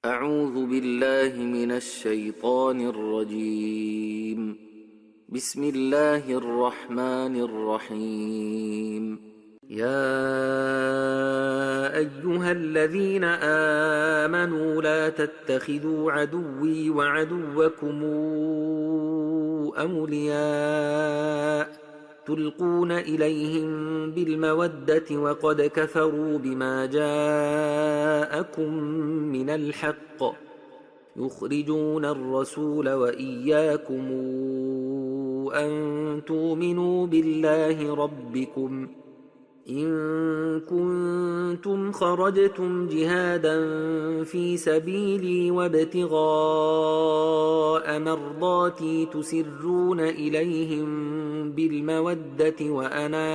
أعوذ بالله من الشيطان الرجيم. بسم الله الرحمن الرحيم. يا أيها الذين آمنوا لا تتخذوا عدوي وعدوكم أولياء تلقون إليهم بالمودة وقد كفروا بما جاءكم من الحق يخرجون الرسول وإياكم أن تؤمنوا بالله ربكم إن كنتم خرجتم جهادا في سبيلي وابتغاء مرضاتي تسرون إليهم بالمودة وأنا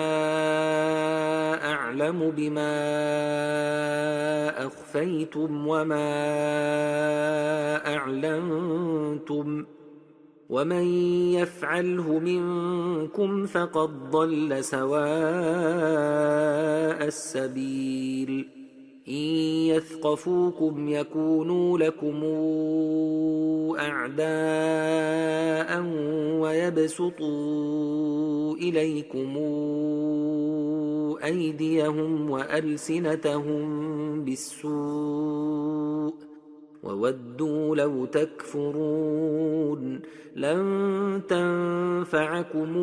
أعلم بما أخفيتم وما أعلنتم ومن يفعله منكم فقد ضل سواء السبيل إن يثقفوكم يكونوا لكم أعداء ويبسطوا إليكم أيديهم وألسنتهم بالسوء وودوا لو تكفرون لن تنفعكم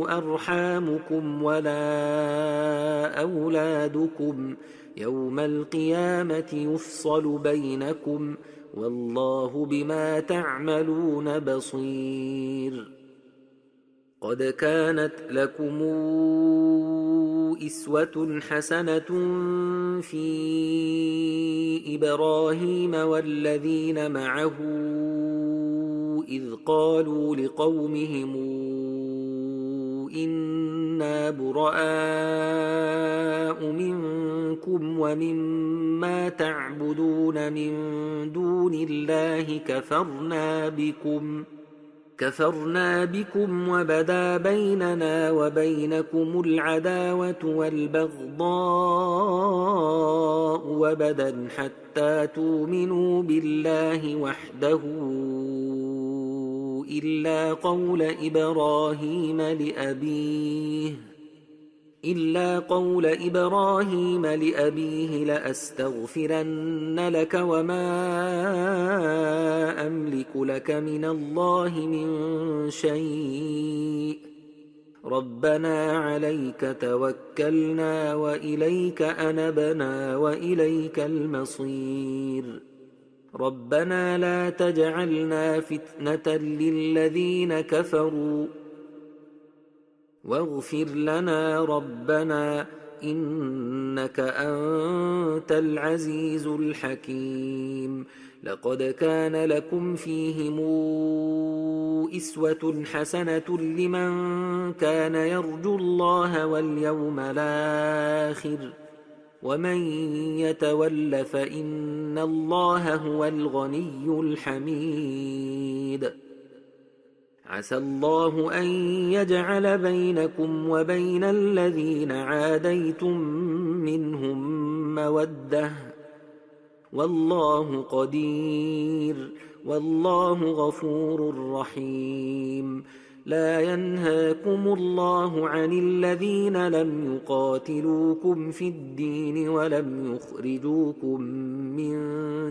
أرحامكم ولا أولادكم يوم القيامة يفصل بينكم والله بما تعملون بصير. قد كانت لكم إسوة حسنة في إبراهيم والذين معه إذ قالوا لقومهم إنا براء منكم ومما تعبدون من دون الله كفرنا بكم وبدا بيننا وبينكم العداوة والبغضاء وبدا حتى تؤمنوا بالله وحده إلا قول إبراهيم لأبيه لأستغفرن لك وما أملك لك من الله من شيء ربنا عليك توكلنا وإليك أنبنا وإليك المصير ربنا لا تجعلنا فتنة للذين كفروا واغفر لنا ربنا إنك أنت العزيز الحكيم. لقد كان لكم فيهم إسوة حسنة لمن كان يرجو الله واليوم الآخر ومن يتول فإن الله هو الغني الحميد. عسى الله أن يجعل بينكم وبين الذين عاديتم منهم مودة والله قدير والله غفور رحيم. لا ينهاكم الله عن الذين لم يقاتلوكم في الدين ولم يخرجوكم من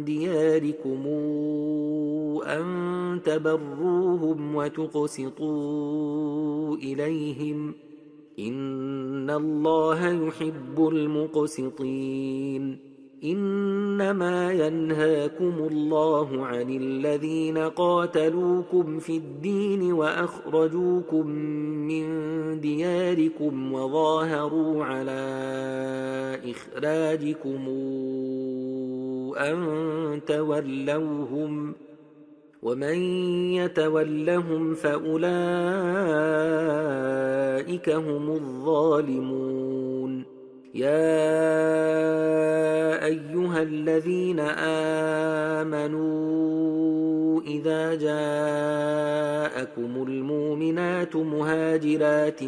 دياركم أن تبروهم وتقسطوا إليهم إن الله يحب المقسطين. إنما ينهاكم الله عن الذين قاتلوكم في الدين وأخرجوكم من دياركم وظاهروا على إخراجكم أن تولوهم ومن يتولهم فأولئك هم الظالمون. يا أيها الذين آمنوا إذا جاءكم المؤمنات مهاجرات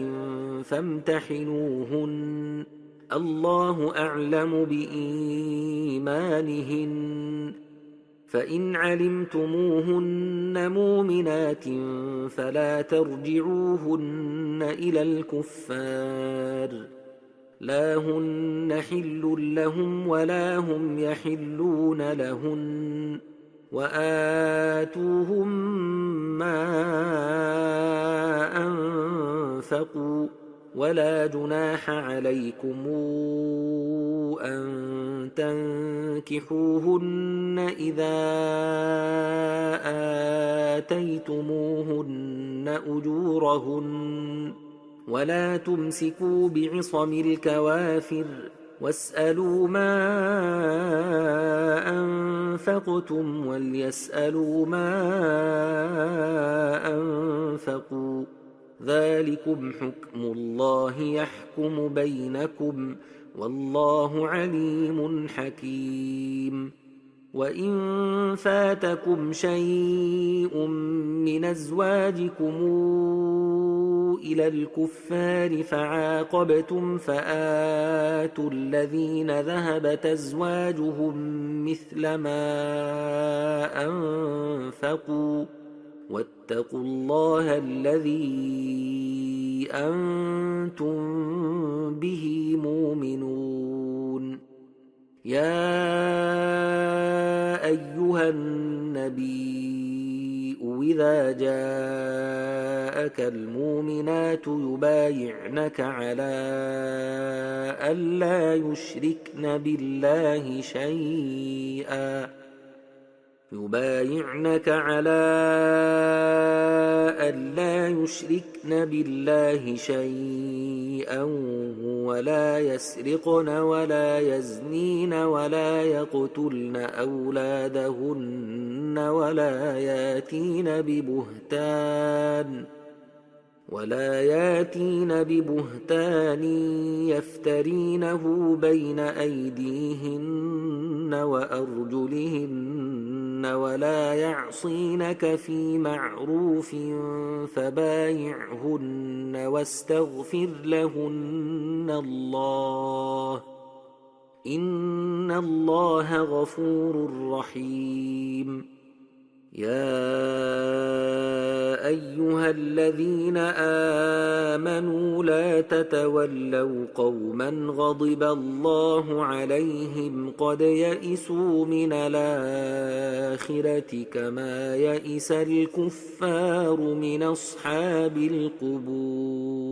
فامتحنوهن الله أعلم بإيمانهن فإن علمتموهن مؤمنات فلا ترجعوهن إلى الكفار لا هن حل لهم ولا هم يحلون لهن وآتوهم ما أنفقوا ولا جناح عليكم أن تنكحوهن إذا آتيتموهن أجورهن ولا تمسكوا بعصم الكوافر واسألوا ما أنفقتم وليسألوا ما أنفقوا ذلكم حكم الله يحكم بينكم والله عليم حكيم وإن فاتكم شيء من أزواجكم إلى الكفار فعاقبتم فآتوا الذين ذهبت أزواجهم مثل ما أنفقوا واتقوا الله الذي أنتم به مؤمنون يا أيها النبي إذا جاءك المؤمنات يبايعنك على ألا يشركن بالله شيئا ولا يسرقن ولا يزنين ولا يقتلن أولادهن ولا ياتين ببهتان يفترينه بين أيديهن وأرجلهن ولا يعصينك في معروف فبايعهن واستغفر لهن الله إن الله غفور رحيم يا أيها الذين آمنوا لا تتولوا قوما غضب الله عليهم قد يئسوا من الآخرة كما يئس الكفار من أصحاب القبور